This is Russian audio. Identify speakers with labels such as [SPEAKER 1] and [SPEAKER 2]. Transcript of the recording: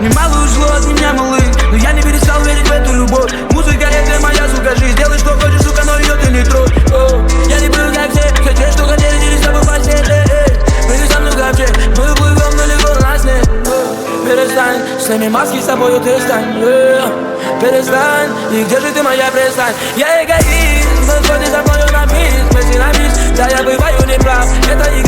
[SPEAKER 1] Немало ушло от меня, малыш, но я не перестал верить в эту любовь. Музыка это моя, сука, жизнь. Делай, что хочешь, сука, но ее ты не трогай. Я не был как все, те, что хотели, не с тобой постель. Были со мной как все, мы уплывем, но легко нас нет. Перестань, сними маски, с собою ты стань. Перестань, и где же ты, моя пристань? Я эгоист, но сходи за мною на мисс, мысли на мисс. Да, я бываю неправ, это